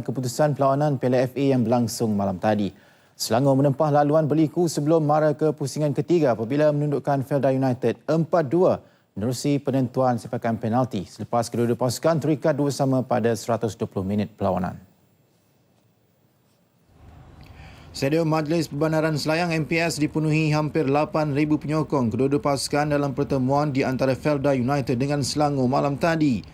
Keputusan perlawanan Piala FA yang berlangsung malam tadi. Selangor menempah laluan berliku sebelum mara ke pusingan ketiga apabila menundukkan Felda United 4-2 menerusi penentuan sepakan penalti selepas kedua-dua pasukan terikat 2-2 pada 120 minit perlawanan. Stadium Majlis Perbandaran Selayang MPS dipenuhi hampir 8,000 penyokong kedua-dua pasukan dalam pertemuan di antara Felda United dengan Selangor malam tadi.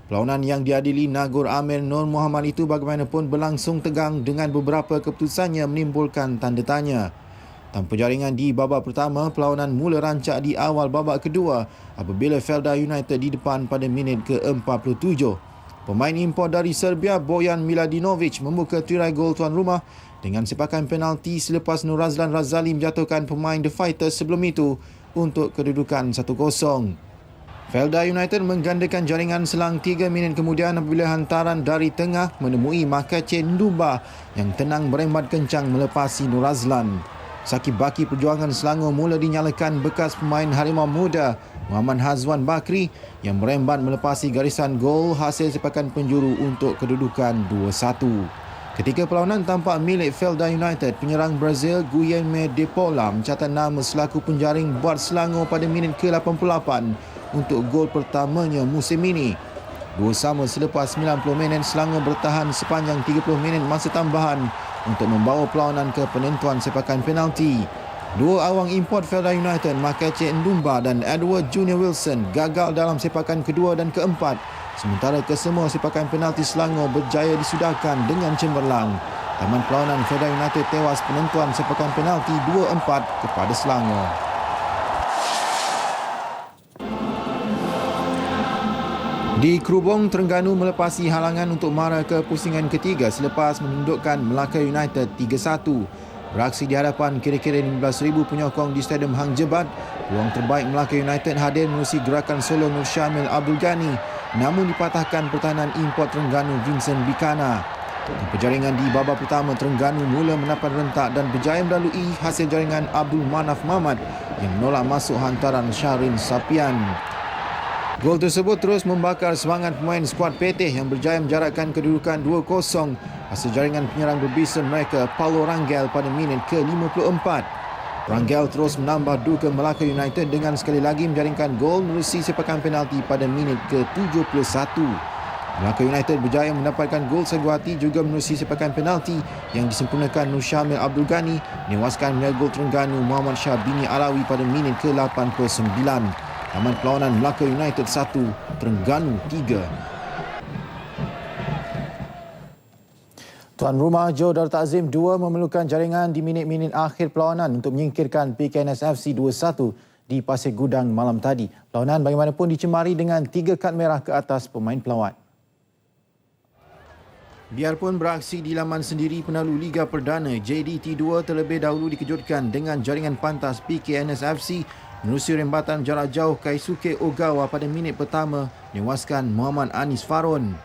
Perlawanan yang diadili Nagor Amir Nur Muhammad itu bagaimanapun berlangsung tegang dengan beberapa keputusannya menimbulkan tanda tanya. Tanpa jaringan di babak pertama, perlawanan mula rancak di awal babak kedua apabila Felda United di depan pada minit ke-47. Pemain import dari Serbia Bojan Miladinovic membuka tirai gol tuan rumah dengan sepakan penalti selepas Nur Razlan Razali menjatuhkan pemain The Fighters sebelum itu untuk kedudukan 1-0. Felda United menggandakan jaringan selang 3 minit kemudian apabila hantaran dari tengah menemui Makache Ndumba yang tenang merembat kencang melepasi Nur Razlan. Sakit baki perjuangan Selangor mula dinyalakan bekas pemain Harimau Muda Muhammad Hazwan Bakri yang merembat melepasi garisan gol hasil sepakan penjuru untuk kedudukan 2-1. Ketika perlawanan tampak milik Felda United, penyerang Brazil Guilherme De Paula mencatat nama selaku penjaring buat Selangor pada minit ke-88 untuk gol pertamanya musim ini. 2-2 selepas 90 minit, Selangor bertahan sepanjang 30 minit masa tambahan untuk membawa perlawanan ke penentuan sepakan penalti. Dua awang import Felda United, Makache Ndumba dan Edward Junior Wilson, gagal dalam sepakan kedua dan keempat, sementara kesemua sepakan penalti Selangor berjaya disudahkan dengan cemerlang. Taman perlawanan, Felda United tewas penentuan sepakan penalti 2-4 kepada Selangor. Di Krubong, Terengganu melepasi halangan untuk mara ke pusingan ketiga selepas menundukkan Melaka United 3-1. Beraksi di hadapan kira-kira 15,000 penyokong di Stadium Hang Jebat, peluang terbaik Melaka United hadir menerusi gerakan solo Nur Syamil Abdul Ghani, namun dipatahkan pertahanan import Terengganu Vincent Bikana. Tanpa jaringan di babak pertama, Terengganu mula mendapat rentak dan berjaya melalui hasil jaringan Abdul Manaf Mahmad yang menolak masuk hantaran Syahrin Sapian. Gol tersebut terus membakar semangat pemain skuad Petih yang berjaya menjarakkan kedudukan 2-0 hasil jaringan penyerang berbisa mereka Paulo Rangel pada minit ke-54. Rangel terus menambah duka Melaka United dengan sekali lagi menjaringkan gol menerusi sepakan penalti pada minit ke-71. Melaka United berjaya mendapatkan gol seguati juga menerusi sepakan penalti yang disempurnakan Nur Syamil Abdul Ghani menewaskan pemain gol Terengganu Muhammad Shah Bini Alawi pada minit ke-89. Taman perlawanan, Melaka United 1, Terengganu 3. Tuan rumah Johor Darul Takzim 2 memerlukan jaringan di minit-minit akhir perlawanan untuk menyingkirkan PKNS FC 2-1 di Pasir Gudang malam tadi. Perlawanan bagaimanapun dicemari dengan 3 kad merah ke atas pemain pelawat. Biarpun beraksi di laman sendiri penalu Liga Perdana, JDT2 terlebih dahulu dikejutkan dengan jaringan pantas PKNS FC menerusi rembatan jarak jauh Kaisuke Ogawa pada minit pertama menewaskan Muhammad Anis Faron.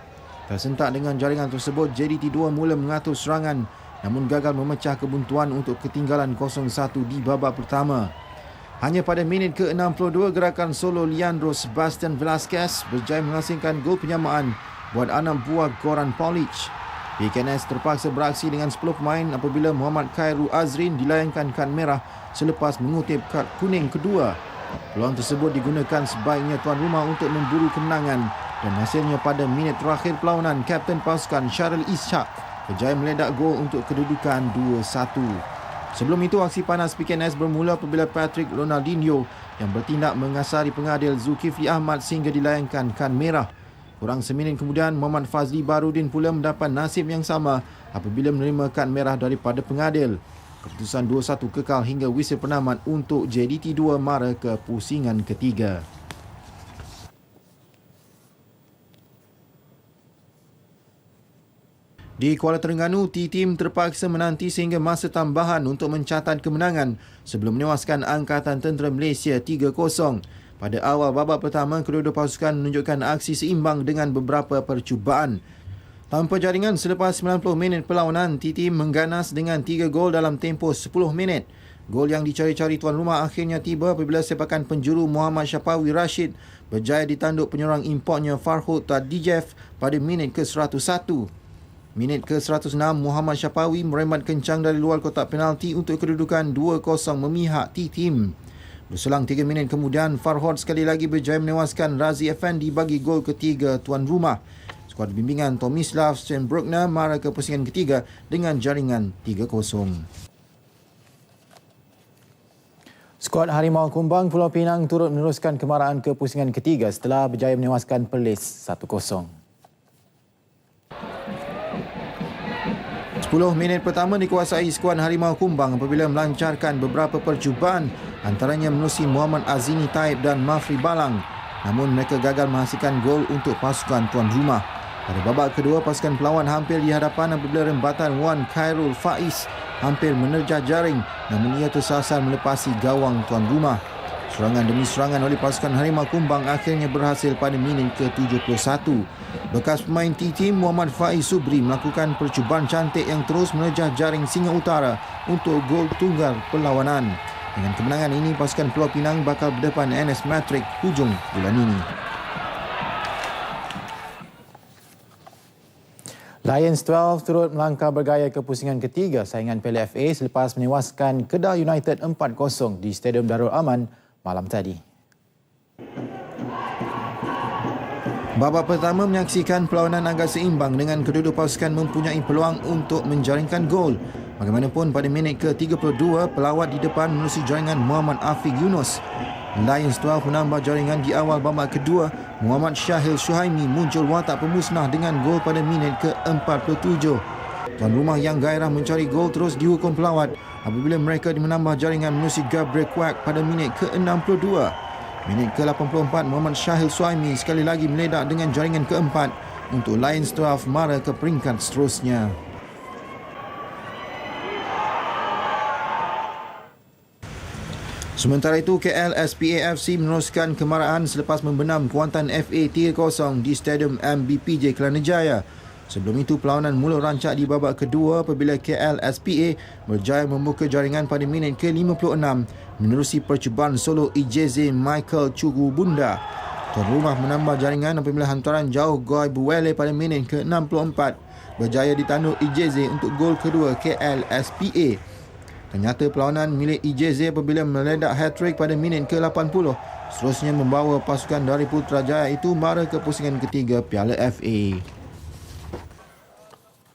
Tersentak dengan jaringan tersebut, JDT2 mula mengatur serangan namun gagal memecah kebuntuan untuk ketinggalan 0-1 di babak pertama. Hanya pada minit ke-62, gerakan solo Leandro Sebastian Velasquez berjaya menghasilkan gol penyamaan buat anak buah Goran Polic. PKNS terpaksa beraksi dengan 10 pemain apabila Muhammad Khairu Azrin dilayangkan kad merah selepas mengutip kad kuning kedua. Peluang tersebut digunakan sebaiknya tuan rumah untuk memburu kemenangan dan hasilnya pada minit terakhir perlawanan, Kapten pasukan Syaril Ishak berjaya meledak gol untuk kedudukan 2-1. Sebelum itu, aksi panas PKNS bermula apabila Patrick Ronaldinho yang bertindak mengasari pengadil Zulkifli Ahmad sehingga dilayangkan kad merah. Kurang seminit kemudian, Muhammad Fazli Barudin pula mendapat nasib yang sama apabila menerima kad merah daripada pengadil. Keputusan 2-1 kekal hingga whistle penamat untuk JDT2 mara ke pusingan ketiga. Di Kuala Terengganu, T-Team terpaksa menanti sehingga masa tambahan untuk mencatat kemenangan sebelum menewaskan Angkatan Tentera Malaysia 3-0. Pada awal babak pertama, kedua-dua pasukan menunjukkan aksi seimbang dengan beberapa percubaan. Tanpa jaringan selepas 90 minit perlawanan, T-Team mengganas dengan 3 gol dalam tempoh 10 minit. Gol yang dicari-cari tuan rumah akhirnya tiba apabila sepakan penjuru Muhammad Syapawi Rashid berjaya ditanduk penyerang importnya Farhud Tadijev pada minit ke-101. Minit ke-106, Muhammad Syapawi merembat kencang dari luar kotak penalti untuk kedudukan 2-0 memihak T-Team. Berselang 3 minit kemudian, Farhod sekali lagi berjaya menewaskan Razi Effendi bagi gol ketiga tuan rumah. Skuad bimbingan Tomislav Steinbruckner mara ke pusingan ketiga dengan jaringan 3-0. Skuad Harimau Kumbang Pulau Pinang turut meneruskan kemarahan ke pusingan ketiga setelah berjaya menewaskan Perlis 1-0. 10 minit pertama dikuasai skuad Harimau Kumbang apabila melancarkan beberapa percubaan, antaranya menerusi Muhammad Azini Taib dan Mafri Balang. Namun mereka gagal menghasilkan gol untuk pasukan tuan rumah. Pada babak kedua, pasukan pelawan hampir di hadapan apabila rembatan Wan Khairul Faiz hampir menerjah jaring, namun ia tersasar melepasi gawang tuan rumah. Serangan demi serangan oleh pasukan Harimau Kumbang akhirnya berhasil pada minit ke-71. Bekas pemain T-Team Muhammad Faiz Subri melakukan percubaan cantik yang terus menerjah jaring Singa Utara untuk gol tunggal perlawanan. Dengan kemenangan ini, pasukan Pulau Pinang bakal berdepan NS Matric hujung bulan ini. Lions 12 turut melangkah bergaya ke pusingan ketiga saingan Piala FA selepas menewaskan Kedah United 4-0 di Stadium Darul Aman malam tadi. Babak pertama menyaksikan perlawanan agak seimbang dengan kedua-dua pasukan mempunyai peluang untuk menjaringkan gol. Bagaimanapun pada minit ke-32, pelawat di depan menerusi jaringan Muhammad Afiq Yunus. Lions 12 menambah jaringan di awal babak kedua. Muhammad Syahil Syuhaimi muncul watak pemusnah dengan gol pada minit ke-47. Tuan rumah yang gairah mencari gol terus dihukum pelawat apabila mereka menambah jaringan menerusi Gabriel Quack pada minit ke-62. Minit ke-84, Muhammad Syahil Syuhaimi sekali lagi meledak dengan jaringan keempat untuk Lions 12 mara ke peringkat seterusnya. Sementara itu, KL SPAFC meneruskan kemarahan selepas membenam Kuantan FA 3-0 di Stadium MBPJ Kelana Jaya. Sebelum itu, perlawanan mula rancak di babak kedua apabila KL SPA berjaya membuka jaringan pada minit ke-56 menerusi percubaan solo Ijeze Michael Chugu Bunda. Tuan rumah menambah jaringan apabila hantaran jauh Goy Buwele pada minit ke-64 berjaya ditandur Ijeze untuk gol kedua KL SPA. Ternyata perlawanan milik Ijeze apabila meledak hat-trick pada minit ke-80 seterusnya membawa pasukan dari Putrajaya itu mara ke pusingan ketiga Piala FA.